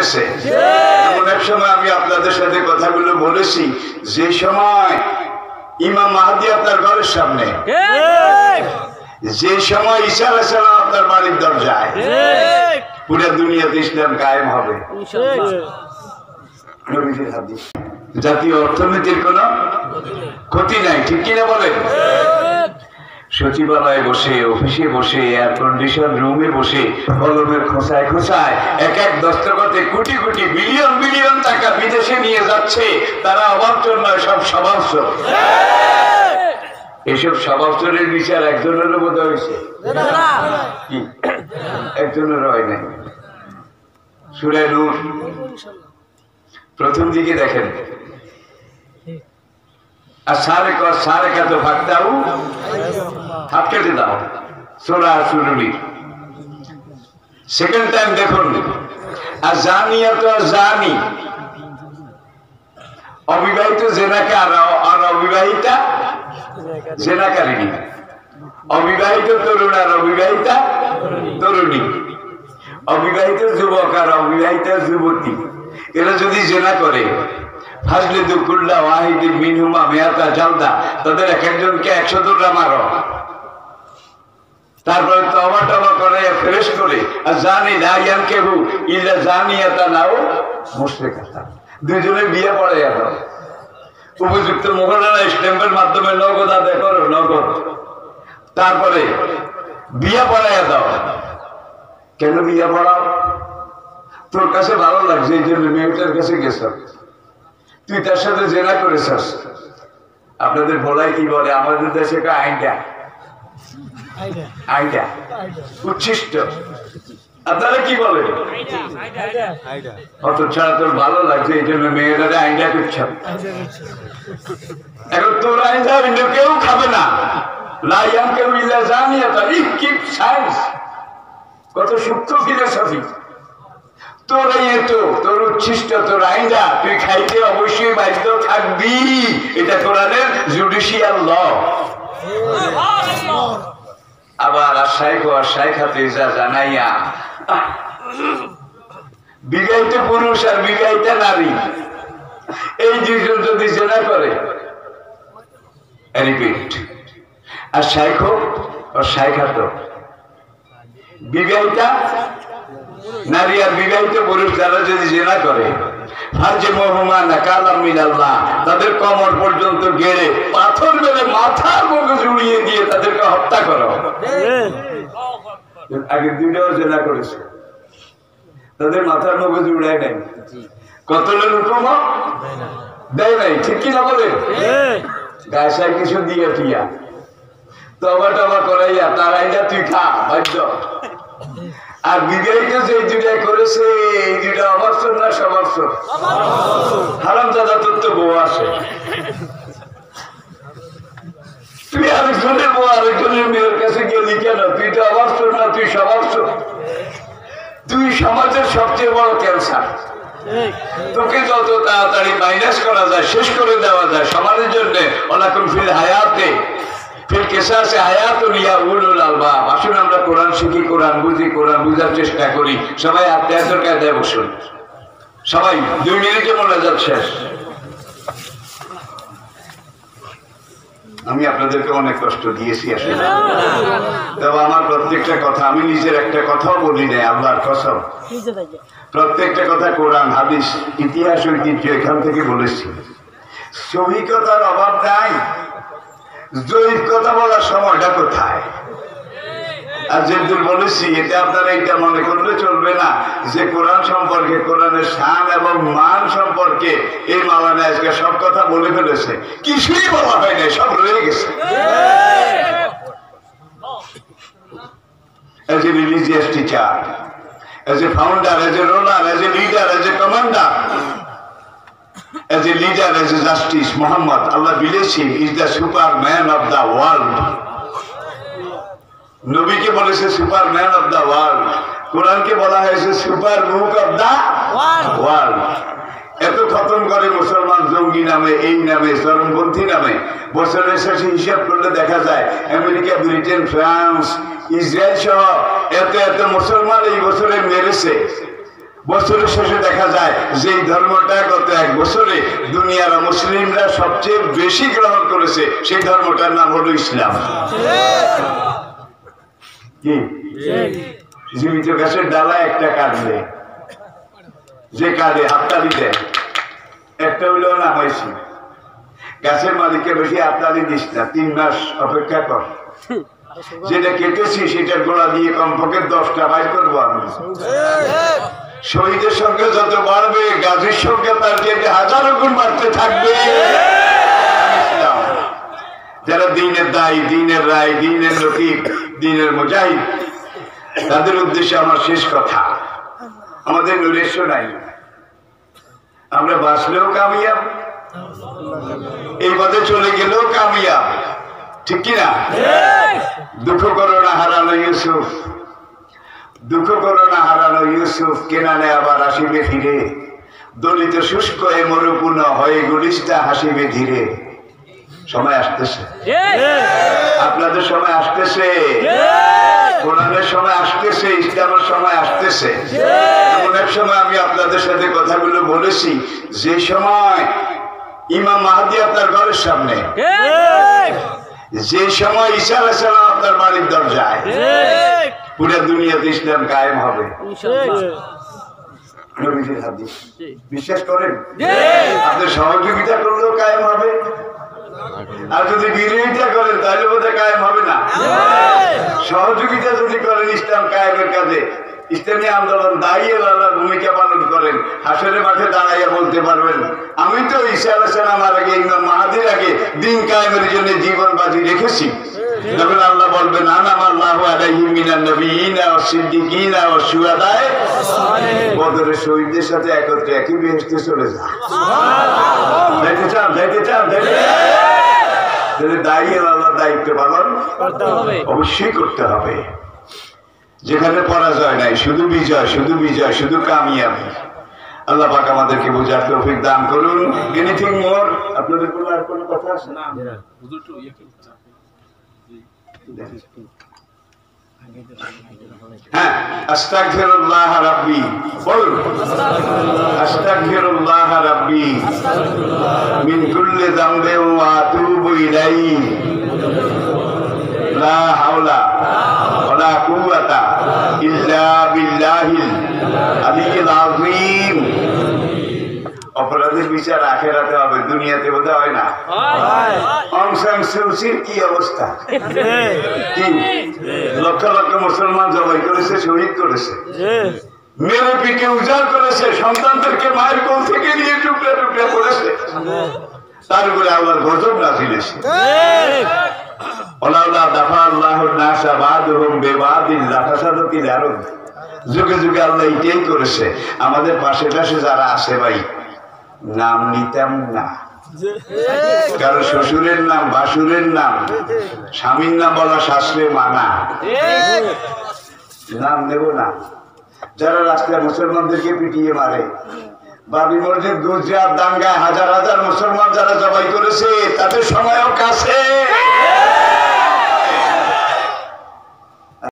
গেছে। এমন এক সময় আমি আপনাদের সাথে কথাগুলো বলেছি, যে সময় ইমাম মাহদী আপনার ঘরের সামনে, যে সময় ঈসা আলাইহিস সালাম আপনার বাড়ির দরজায়, পুরো দুনিয়াতে ইসলাম কায়েম হবে। নবীজির হাদিস। জাতীয় অর্থনীতির কোনো ক্ষতি নাই, ঠিক কিনা বলেন? সচিবালয়ে বসে, অফিসে বসে, এয়ার কন্ডিশন রুমে বসে, কলমের খোঁচায় খোঁচায় এক এক দস্তখতে কোটি কোটি বিলিয়ন বিলিয়ন টাকা বিদেশে নিয়ে যাচ্ছে। তারা অবাবচোর নয়, সব স্বভাবচোর। এইসব স্বভাবচোরের বিচার একজনেরও বোধ হয়েছে, কি একজনের হয় নাই। সূরা নূর প্রথম দিকে দেখেন, আর সারে কাতো ফাঁকতাও হাত কেটে দাও, সূরা শুরুরি। সেকেন্ড টাইম দেখুন, আর জানিয়াত জানি, অবিবাহিত জেনাকার আর অবিবাহিতা জেনাকারিনী, অবিবাহিত তরুণ আর অবিবাহিতা তরুণী, অবিবাহিত যুবক আর অবিবাহিতা যুবতী, এরা যদি জেনা করে, ফাজলিদু কুল্লা ওয়াহিদিন মিনহুমা মিয়াতা জালদা, তাদের এক একজনকে 100 দৌড়া মারো। তারপরে তওবা টওবা করে ফ্রেশ করে, আর জানি লা ইয়ানকিহু ইল্লা জানিয়াতান আও মুশরিকাতান, দুইজনে বিয়ে পড়াইয়া দাও। উপযুক্ত মোহরানা স্ট্যাম্পের মাধ্যমে নগদ আদায় করো, নগদ। তারপরে বিয়ে পড়াইয়া দাও। কেন বিয়ে পড়াও? তোর কাছে ভালো লাগছে এই জন্য মেয়েটার কাছে গেছ, তুই তার সাথে জেনা করেছস। আপনাদের ভোলাই কি বলে? আমাদের দেশে আইনটা আইনটা উচ্ছিষ্ট, আপনারা কি বলে? অত ছাড়া তোর ভালো লাগছে এই জন্য মেয়েরা আইনটা করছ। এখন তোর আইনটা অন্য কেউ খাবে না। লাইয়াম কেউ ইল্লা জানিয়াতা, কিপ সায়েন্স, কত সূক্ষ্ম ফিলোসফি। তোর তো তোর উচ্ছিষ্ট, তোর আইনটা তুই খাইতে অবশ্যই বাধ্য থাকবি। এটা কোরআনের জুডিশিয়াল ল। আবার আশাইখ আশাইখাতে যা জানাইয়া, বিবাহিত পুরুষ আর বিবাহিতা নারী, এই দুইজন যদি জেনা করে, রিপিট, আর শাইখ ও শাইখাত, বিবাহিতা নারী আর বিবাহিত পুরুষ যারা যদি জেনা করে, ফারজে মুহম্মদ নাকালাম মিনাল্লাহ, তাদের কমর পর্যন্ত গেড়ে পাথর মেরে মাথার মগজ উড়িয়ে দিয়ে তাদেরকে হত্যা করো। আগে দুইটাও জেনা করেছে, তাদের মাথার মগজ উড়ায় নাই, কতলের হুকুম দেয় নাই, ঠিক কিনা বলে? গায়ে সাই কিছু দিয়ে টিয়া তবা টবা করাইয়া তার আইনা তুই খা বাধ্য। আর বিবাহিত যে দুটাই করেছে, এই দুটা অবসর না সবসর? হারামজাদা তোর তো বউ আছে, তুই আরেকজনের বউ আরেকজনের মেয়ের কাছে গেলি কেন? তুই তো অবসর না, তুই সবসর। তুই সমাজের সবচেয়ে বড় ক্যান্সার। তোকে যত তাড়াতাড়ি মাইনাস করা যায়, শেষ করে দেওয়া যায় সমাজের জন্য। ওয়ালাকুম ফিল হায়াতে ফিল কিসাসে হায়াতুন ইয়া উলুল আলবাব। আসুন আমরা কোরআন শিখি, কোরআন বুঝি, কোরআন বুঝার চেষ্টা করি। সবাই আত্মীয়তার কায়দায় বসুন, সবাই 2 মিনিটে মোনাজাত শেষ। আমি আপনাদেরকে অনেক কষ্ট দিয়েছি আসলে, তবে আমার প্রত্যেকটা কথা, আমি নিজের একটা কথাও বলি নাই, আল্লাহর কসম, প্রত্যেকটা কথা কোরআন হাদিস ইতিহাস ঐতিহ্য এখান থেকে বলেছি। সহিকতার অভাব নাই, জৈব কথা বলার সময়টা কোথায়? আর যেদূর বলেছি, এতে আপনারা এটা মনে করলে চলবে না যে কোরআন সম্পর্কে, কোরআনের শান এবং মান সম্পর্কে এই মাওলানা আজকে সব কথা বলে ফেলেছে। কিছুই বলা হয় না, সব রয়ে গেছে। As a religious teacher, as a founder, as a ruler, as a leader, as a commander, as a leader, as a justice, Muhammad, Allah bless him, is the superman of the world. নবীকে বলেছে Superman of the world, কোরআনকে বলা হয়েছে super book of the world. এত খতম করে মুসলমান জঙ্গি নামে, এই নামে, চরমপন্থী নামে। বছরের শেষে হিসাব করলে দেখা যায় আমেরিকা, ব্রিটেন, ফ্রান্স, ইসরায়েল সহ এত এত মুসলমান এই বছরে মেরেছে। বছরের শেষে দেখা যায় যে ধর্মটা গত 1 বছরে দুনিয়ার মুসলিমরা সবচেয়ে বেশি গ্রহণ করেছে সেই ধর্মটার নাম হলো ইসলাম। কি জীবিত গাছের ডালা একটা কাটবে, যে কাটে হাততালি দেয়, একটা হইলেও নামাইছি। গাছের মালিককে বেশি হাততালি দিস না, 3 মাস অপেক্ষা কর। যেটা কেটেছি সেটার গোড়া দিয়ে কমপক্ষে 10টা বাইর করবো আমি। শহীদের সংখ্যা যত বাড়বে গাছের সংখ্যা তার চেয়ে 1000 গুণ বাড়তে থাকবে। যারা দিনের দায়ী, দিনের রায়, দিনের লতিফ, দিনের মুজাহিদ, তাদের উদ্দেশ্যে আমার শেষ কথা, আমাদের নৈরাশ্য নাই। আমরা বাঁচলেও কামিয়াব, এই পথে চলে গেলেও কামিয়াব, ঠিক কিনা? দুঃখ করো না হারানো ইউসুফ, দুঃখ করো না হারানো ইউসুফ, কেনানে আবার আসিবে ফিরে, দলিত শুষ্ক এ মরুপূর্ণ হয়ে গুলিস্তা হাসিবে ধীরে। সময় আসতেছে, আপনাদের সময় আসতেছে, কোরআনের সময় আসতেছে, ইসলামের সময় আসতেছে। এমন এক সময় আমি আপনাদের সাথে কথাগুলো বলেছি যে সময় ইমাম মাহদী আপনার ঘরের সামনে, যে সময় ঈসা আলাইহিস সালাম আপনার বাড়ির দরজায়, পুরো দুনিয়াতে ইসলাম কায়েম হবে। নবীজির হাদিস বিশ্বাস করেন? আপনি সহযোগিতা করলেও কায়েম হবে, আর যদি বিরোধিতা করেন তাহলে বোধহয় কায়েম হবে না। সহযোগিতা যদি করেন ইসলাম কায়েমের কাজে, ইসলামী আন্দোলন দায়ী আল্লাহর ভূমিকা পালন করেন, হাসরের মাঠে দাঁড়াইয়া বলতে পারবেন আমি তো ঈসা আলাইহিস সালামের আগে, ইমাম মাহদীর আগে দিন কায়েমের জন্য জীবন বাজি রেখেছি। যখন আল্লাহ বলবেন আনামাল্লাহু আলাইহি মিনান নবিয়িনা ওয়াস সিদ্দিকিনা ওয়াস শুহাদা, বদরের শহীদদের সাথে একত্রে একই বেহেশতে চলে যা। যাইতে চান, যাইতে চান, যাইতে চান, দায়ী আল্লাহর দায়িত্ব পালন অবশ্যই করতে হবে। যেখানে পরাজয় নাই, শুধু বিজয়, শুধু বিজয়, শুধু কামিয়াবি। আল্লাহ পাক আমাদেরকে বোঝার তৌফিক দান করুন। এনিথিং মোর? আপনাদের কোনো আর কোনো কথা আছে? না, হ্যাঁ, আস্তাগফিরুল্লাহ রাব্বি, বলুন আস্তাগফিরুল্লাহ রাব্বি মিন কুল্লি যামবিন ওয়া আতুবু ইলাইহি লা হাওলা ওয়ালা কুওয়াতা ইল্লা বিল্লাহিল আলিয়্যিল আযীম। অপরাধের বিচার আখিরাতে হবে, দুনিয়াতে বোধ হয় না। অং সান সুচির কি অবস্থা, কি লক্ষ লক্ষ মুসলমান জবাই করেছে, শহীদ করেছে, মেরে পিঠে উজাড় করেছে, সন্তানদেরকে মায়ের কোল থেকে নিয়ে টুকরা টুকরা করেছে, তার উপরে আল্লাহর গজব নাযিল হয়েছে। ওয়ালাউলা দাফা আল্লাহুন নাসা বা'দুহুম বিবা'দিন লাফাসাদাতিল আরদ। যুগে যুগে আল্লাহ এটাই করেছে। আমাদের পাশে পাশে যারা আছে ভাই, নাম নিতাম না, কারণ শ্বশুরের নাম, বাসুরের নাম, স্বামীর নাম বলা শাস্ত্রে মানা, নাম নেব না। যারা রাস্তায় মুসলমানদেরকে পিটিয়ে মারে, বাবরি মসজিদ, গুজরাট দাঙ্গায় হাজার হাজার মুসলমান যারা জবাই করেছে, তাদের সময়ও কাছে।